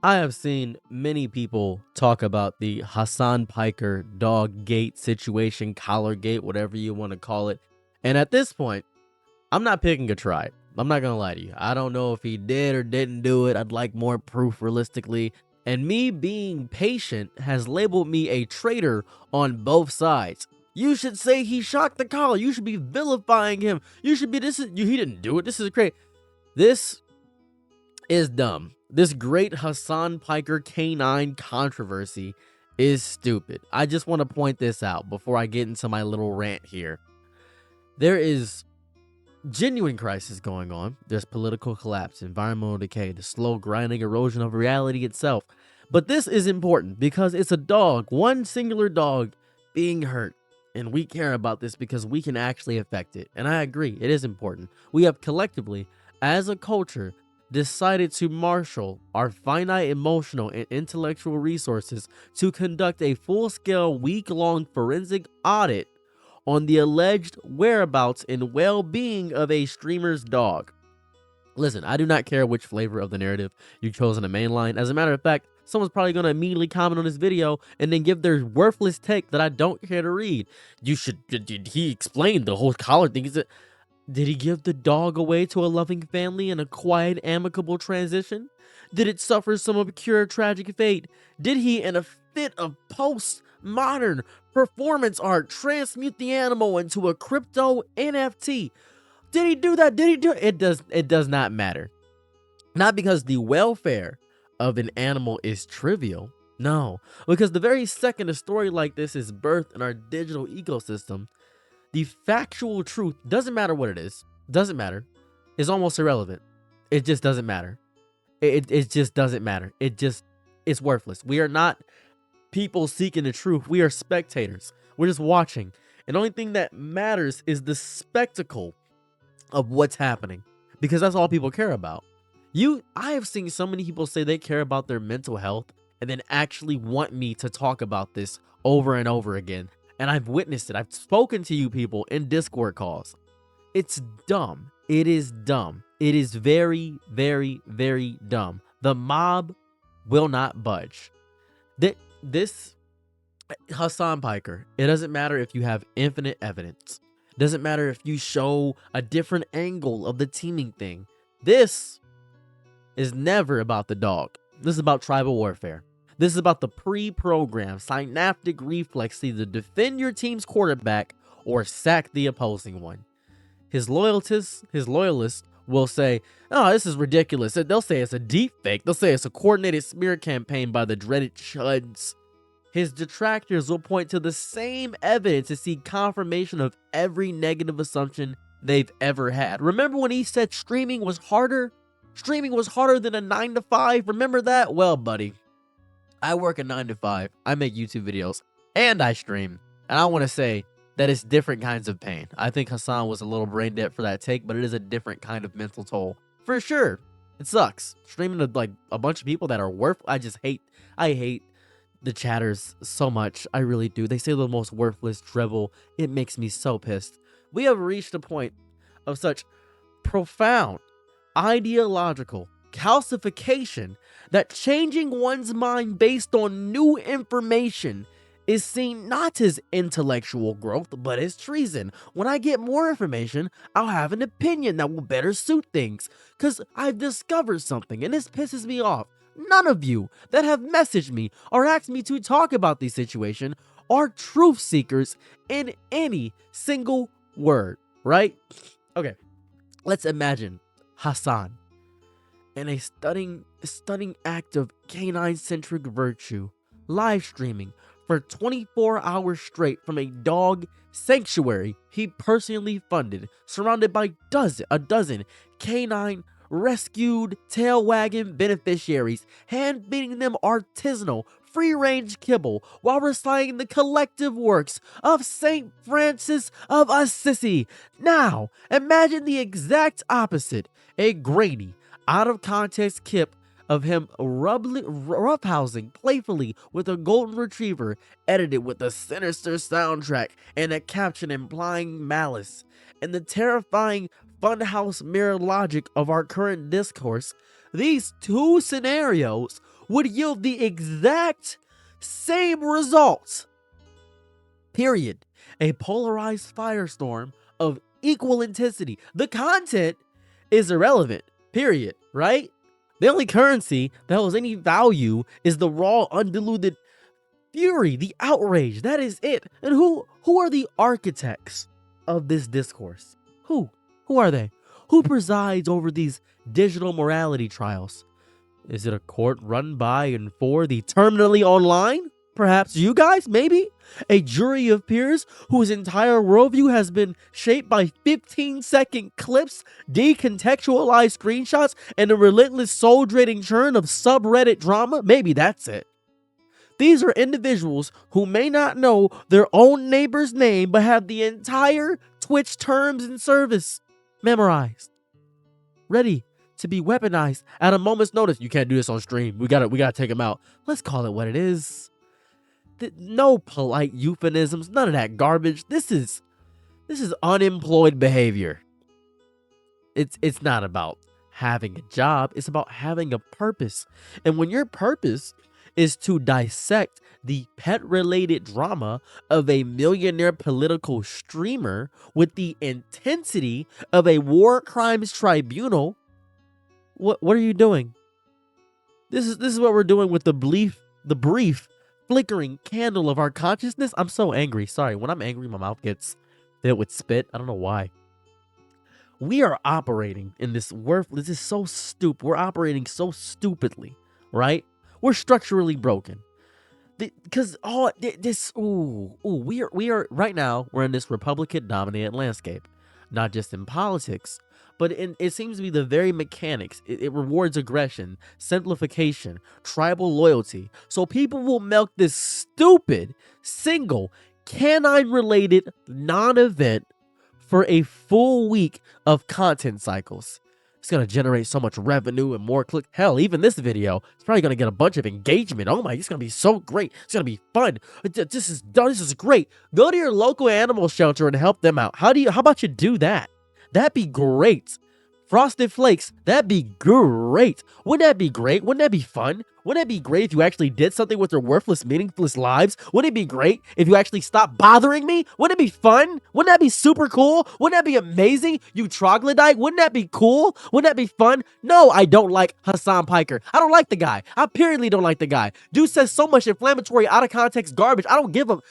I have seen many people talk about the Hasan Piker dog gate situation, collar gate, whatever you want to call it. And at this point, I'm not picking a tribe. I'm not gonna lie to you. I don't know if he did or didn't do it. I'd like more proof realistically. And me being patient has labeled me a traitor on both sides. You should say he shocked the collar. You should be vilifying him. You should be he didn't do it. This is great. This is dumb. This great Hasan Piker canine controversy is stupid. I just want to point this out before I get into my little rant here. There is genuine crisis going on. There's political collapse, environmental decay, the slow grinding erosion of reality itself. But this is important because it's a dog, one singular dog being hurt. And we care about this because we can actually affect it. And I agree, it is important. We have collectively, as a culture, decided to marshal our finite emotional and intellectual resources to conduct a full-scale week-long forensic audit on the alleged whereabouts and well-being of a streamer's dog. Listen, I do not care which flavor of the narrative you chose in the main line. As a matter of fact, someone's probably going to immediately comment on this video and then give their worthless take that I don't care to read. Did he explain the whole collar thing? Did he give the dog away to a loving family in a quiet, amicable transition? Did it suffer some obscure tragic fate? Did he, in a fit of post-modern performance art, transmute the animal into a crypto NFT? Did he do that? Did he do it? It does not matter. Not because the welfare of an animal is trivial. No, because the very second a story like this is birthed in our digital ecosystem, the factual truth, doesn't matter what it is, doesn't matter, is almost irrelevant. It just doesn't matter. It just doesn't matter. It's worthless. We are not people seeking the truth. We are spectators. We're just watching. And the only thing that matters is the spectacle of what's happening, because that's all people care about. I have seen so many people say they care about their mental health and then actually want me to talk about this over and over again. And I've witnessed it. I've spoken to you people in Discord calls. It's dumb. It is dumb. It is very, very, very dumb. The mob will not budge. This Hasan Piker, it doesn't matter if you have infinite evidence. It doesn't matter if you show a different angle of the teaming thing. This is never about the dog. This is about tribal warfare. This is about the pre-programmed synaptic reflex to either defend your team's quarterback or sack the opposing one. His loyalists will say, oh, this is ridiculous. They'll say it's a deep fake. They'll say it's a coordinated smear campaign by the dreaded chuds. His detractors will point to the same evidence to see confirmation of every negative assumption they've ever had. Remember when he said streaming was harder? Streaming was harder than a 9 to 5. Remember that? Well, buddy, I work a 9 to 5. I make YouTube videos and I stream. And I want to say that it's different kinds of pain. I think Hasan was a little brain dead for that take, but it is a different kind of mental toll. For sure. It sucks. Streaming to like a bunch of people that are I hate the chatters so much. I really do. They say the most worthless drivel. It makes me so pissed. We have reached a point of such profound ideological calcification that changing one's mind based on new information is seen not as intellectual growth, but as treason. When I get more information, I'll have an opinion that will better suit things, because I've discovered something, and this pisses me off. None of you that have messaged me or asked me to talk about the situation are truth seekers in any single word, right? Okay, let's imagine Hasan, in a stunning act of canine-centric virtue, live streaming for 24 hours straight from a dog sanctuary he personally funded, surrounded by a dozen canine rescued tail wagging beneficiaries, hand feeding them artisanal free-range kibble while reciting the collective works of Saint Francis of Assisi. Now, imagine the exact opposite, a grainy, out-of-context clip of him roughhousing playfully with a golden retriever, edited with a sinister soundtrack and a caption implying malice. And the terrifying funhouse mirror logic of our current discourse, these two scenarios would yield the exact same results. Period. A polarized firestorm of equal intensity. The content is irrelevant. Period. Right? The only currency that holds any value is the raw, undiluted fury, the outrage. That is it. And who are the architects of this discourse? Who are they? Who presides over these digital morality trials? Is it a court run by and for the terminally online? Perhaps you guys, maybe? A jury of peers whose entire worldview has been shaped by 15-second clips, decontextualized screenshots, and a relentless soul-draining churn of subreddit drama? Maybe that's it. These are individuals who may not know their own neighbor's name, but have the entire Twitch terms and service memorized, ready to be weaponized at a moment's notice. You can't do this on stream. We gotta take them out. Let's call it what it is. No polite euphemisms, none of that garbage. This is unemployed behavior. It's not about having a job. It's about having a purpose. And when your purpose is to dissect the pet-related drama of a millionaire political streamer with the intensity of a war crimes tribunal, what are you doing? This is what we're doing with the brief flickering candle of our consciousness. I'm so angry. Sorry, when I'm angry, my mouth gets filled with spit. I don't know why. We are operating in this worthless. This is so stupid. We're operating so stupidly, right? We're structurally broken. Because we are right now. We're in this Republican-dominated landscape, not just in politics, but it seems to be the very mechanics. It rewards aggression, simplification, tribal loyalty. So people will milk this stupid, single, canine-related non-event for a full week of content cycles. It's going to generate so much revenue and more clicks. Hell, even this video, it's probably going to get a bunch of engagement. Oh my, it's going to be so great. It's going to be fun. This is great. Go to your local animal shelter and help them out. How about you do that? That'd be great. Frosted Flakes, that'd be great. Wouldn't that be great? Wouldn't that be fun? Wouldn't it be great if you actually did something with their worthless, meaningless lives? Wouldn't it be great if you actually stopped bothering me? Wouldn't it be fun? Wouldn't that be super cool? Wouldn't that be amazing? You troglodyte, wouldn't that be cool? Wouldn't that be fun? No, I don't like Hasan Piker. I don't like the guy. I purely don't like the guy. Dude says so much inflammatory, out of context garbage. I don't give a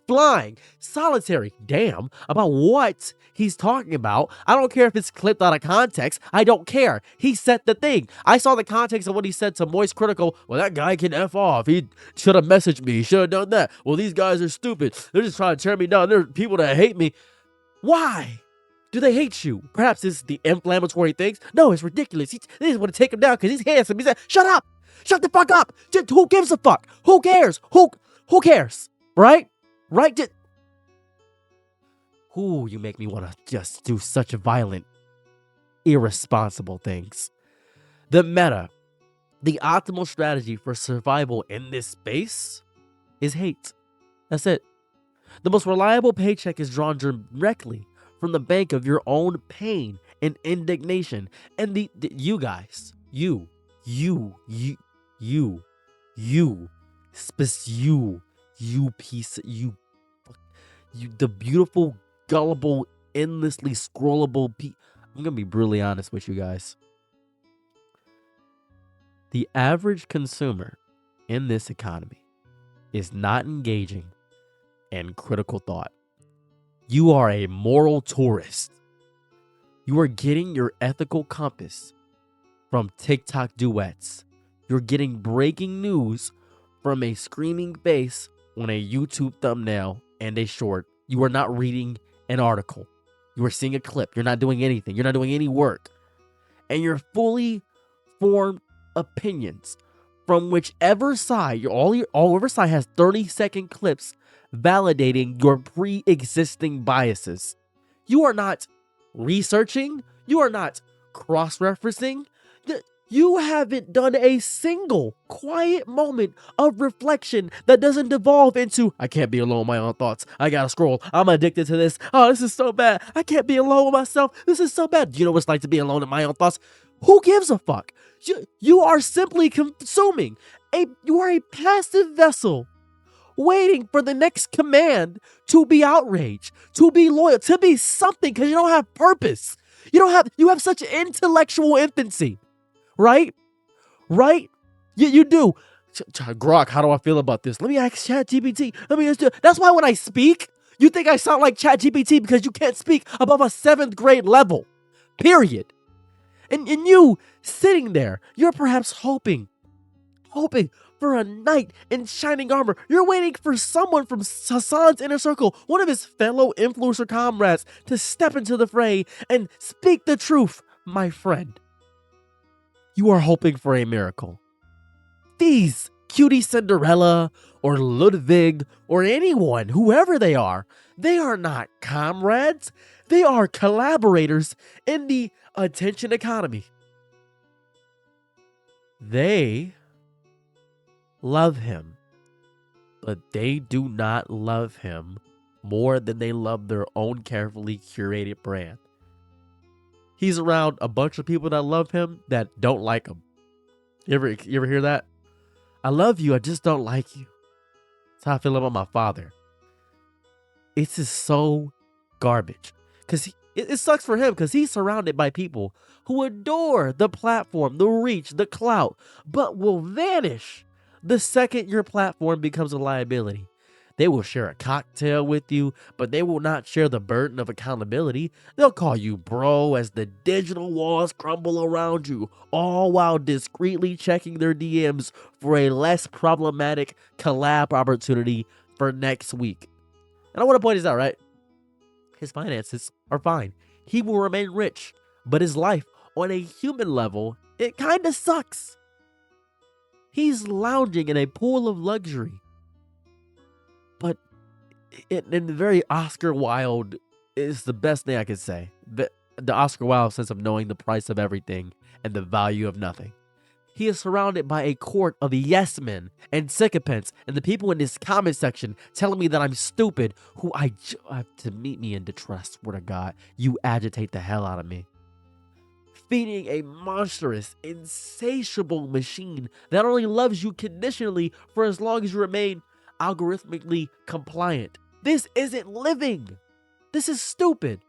flying solitary damn about what he's talking about. I don't care if it's clipped out of context. I don't care. He said the thing. I saw the context of what he said to Moist Critical. Well, that guy can F off. He should have messaged me. He should have done that. Well, these guys are stupid. They're just trying to tear me down. There are people that hate me. Why do they hate you? Perhaps it's the inflammatory things. No, it's ridiculous. They just want to take him down because he's handsome. He said, shut up. Shut the fuck up. Who gives a fuck? Who cares? Who cares? Right? You make me want to just do such violent, irresponsible things. The meta. The optimal strategy for survival in this space is hate. That's it. The most reliable paycheck is drawn directly from the bank of your own pain and indignation. And you guys, you, the beautiful, gullible, endlessly scrollable I'm gonna be brutally honest with you guys. The average consumer in this economy is not engaging in critical thought. You are a moral tourist. You are getting your ethical compass from TikTok duets. You're getting breaking news from a screaming bass on a YouTube thumbnail and a short. You are not reading an article. You are seeing a clip. You're not doing anything. You're not doing any work. And you're fully formed opinions from whichever side, whichever side has 30-second clips validating your pre-existing biases. You are not researching. You are not cross-referencing. You haven't done a single quiet moment of reflection that doesn't devolve into, I can't be alone with my own thoughts. I gotta scroll. I'm addicted to this. Oh, this is so bad. I can't be alone with myself. This is so bad. Do you know what it's like to be alone in my own thoughts? Who gives a fuck? You are simply consuming. You are a passive vessel waiting for the next command to be outraged, to be loyal, to be something, because you don't have purpose. You have such intellectual infancy, right? Right? You do. Grok, how do I feel about this? Let me ask ChatGPT. That's why when I speak, you think I sound like ChatGPT because you can't speak above a 7th grade level. Period. And you sitting there, you're perhaps hoping for a knight in shining armor. You're waiting for someone from Hasan's inner circle, one of his fellow influencer comrades, to step into the fray and speak the truth, my friend. You are hoping for a miracle. These Cutie Cinderella or Ludwig or anyone, whoever they are not comrades. They are collaborators in the attention economy. They love him, but they do not love him more than they love their own carefully curated brand. He's around a bunch of people that love him that don't like him. You ever hear that? I love you, I just don't like you. That's how I feel about my father. It's just so garbage. Because it sucks for him because he's surrounded by people who adore the platform, the reach, the clout, but will vanish the second your platform becomes a liability. They will share a cocktail with you, but they will not share the burden of accountability. They'll call you bro as the digital walls crumble around you, all while discreetly checking their DMs for a less problematic collab opportunity for next week. And I want to point this out, right? His finances are fine. He will remain rich, but his life, on a human level, it kind of sucks. He's lounging in a pool of luxury. But in the very Oscar Wilde, is the best thing I could say. The Oscar Wilde sense of knowing the price of everything and the value of nothing. He is surrounded by a court of yes men and sycophants and the people in this comment section telling me that I'm stupid, who I have to meet me in Detroit. Swear to God, you agitate the hell out of me. Feeding a monstrous, insatiable machine that only loves you conditionally for as long as you remain algorithmically compliant. This isn't living. This is stupid.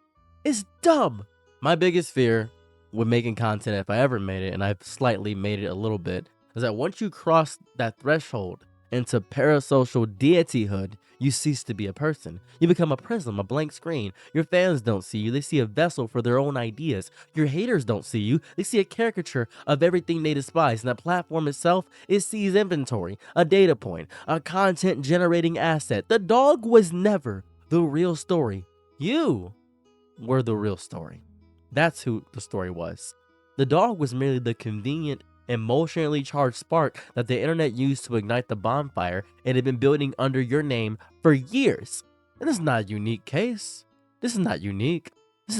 It's dumb. My biggest fear with making content, if I ever made it, and I've slightly made it a little bit, is that once you cross that threshold into parasocial deityhood, you cease to be a person. You become a prism, a blank screen. Your fans don't see you. They see a vessel for their own ideas. Your haters don't see you. They see a caricature of everything they despise. And that platform itself, it sees inventory, a data point, a content generating asset. The dog was never the real story. You were the real story. That's who the story was. The dog was merely the convenient, emotionally charged spark that the internet used to ignite the bonfire and had been building under your name for years. And this is not a unique case. This is not unique.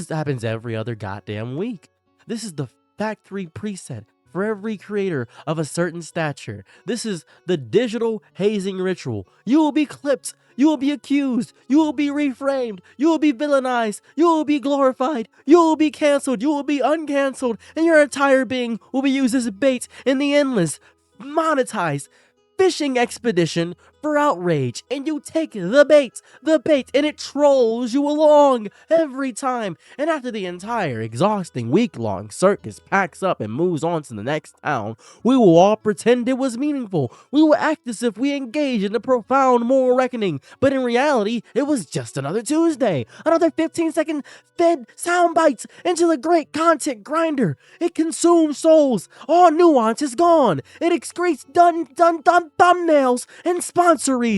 Happens every other goddamn week. This is the factory preset for every creator of a certain stature. This is the digital hazing ritual. You will be clipped. You will be accused. You will be reframed. You will be villainized. You will be glorified. You will be canceled. You will be uncanceled. And your entire being will be used as bait in the endless, monetized fishing expedition for outrage. And you take the bait, and it trolls you along every time. And after the entire exhausting week-long circus packs up and moves on to the next town, we will all pretend it was meaningful. We will act as if we engaged in a profound moral reckoning. But in reality, it was just another Tuesday. Another 15-second fed sound bites into the great content grinder. It consumes souls. All nuance is gone. It excretes done thumbnails and sponsories.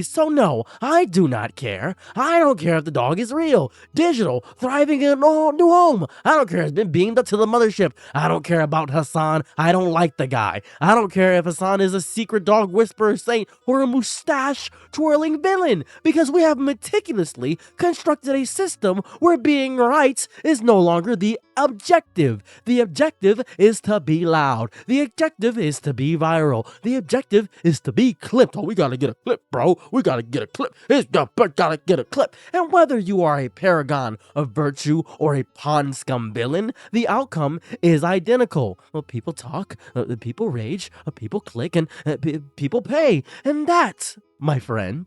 So no, I do not care. I don't care if the dog is real, digital, thriving in an all new home. I don't care if it's been beamed up to the mothership. I don't care about Hasan. I don't like the guy. I don't care if Hasan is a secret dog whisperer saint or a mustache twirling villain, because we have meticulously constructed a system where being right is no longer the objective. The objective is to be loud. The objective is to be viral. The objective is to be clipped. Oh, we gotta get a clip. bro. We gotta get a clip. Gotta get a clip. And whether you are a paragon of virtue or a pond scum villain, the outcome is identical. Well, people talk, people rage, people click, and people pay. And that, my friend,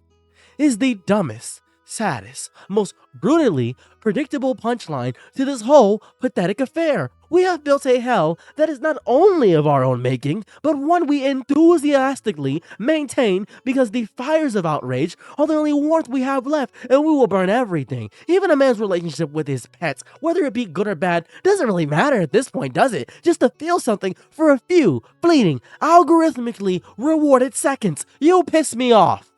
is the dumbest, saddest, most brutally predictable punchline to this whole pathetic affair. We have built a hell that is not only of our own making, but one we enthusiastically maintain because the fires of outrage are the only warmth we have left, and we will burn everything. Even a man's relationship with his pets, whether it be good or bad, doesn't really matter at this point, does it? Just to feel something for a few fleeting, algorithmically rewarded seconds. You piss me off.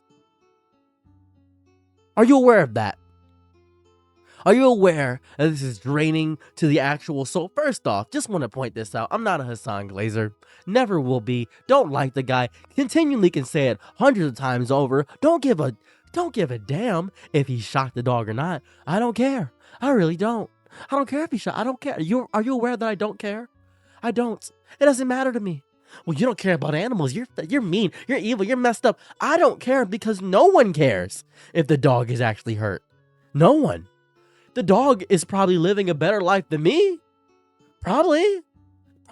Are you aware of that? Are you aware that this is draining to the actual soul? First off, just want to point this out. I'm not a Hasan Glazer. Never will be. Don't like the guy. Continually can say it hundreds of times over. Don't give a damn if he shot the dog or not. I don't care. I really don't. I don't care if he shot. I don't care. Are you aware that I don't care? I don't. It doesn't matter to me. Well, you don't care about animals. You're mean. You're evil. You're messed up. I don't care because no one cares if the dog is actually hurt. No one. The dog is probably living a better life than me. Probably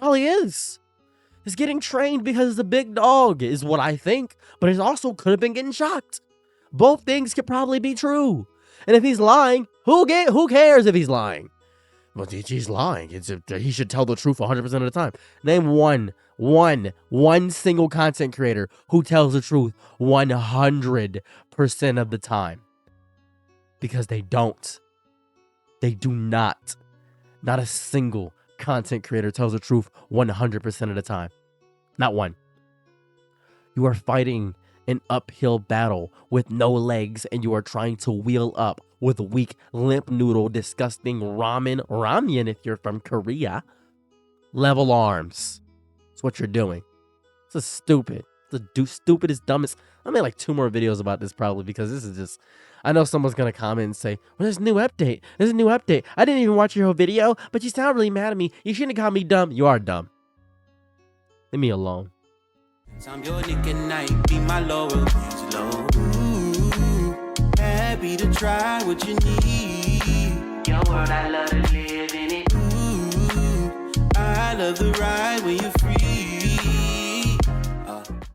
is. He's getting trained because it's a big dog is what I think. But it also could have been getting shocked. Both things could probably be true. And if he's lying, who cares if he's lying? Well, he's lying. He should tell the truth 100% of the time. Name one single content creator who tells the truth 100% of the time. Because they don't. They do not. Not a single content creator tells the truth 100% of the time. Not one. You are fighting an uphill battle with no legs, and you are trying to wheel up with weak, limp noodle, disgusting ramen if you're from Korea. Level arms. That's what you're doing. This is stupid. It's the stupidest, dumbest. I made like 2 more videos about this probably because this is just. I know someone's gonna comment and say, well, there's a new update. There's a new update. I didn't even watch your whole video, but you sound really mad at me. You shouldn't have called me dumb. You are dumb. Leave me alone. I'm your Nick and Night, be my loyalties low. Ooh, happy to try what you need. Your world, I love to live in it. Ooh, I love the ride.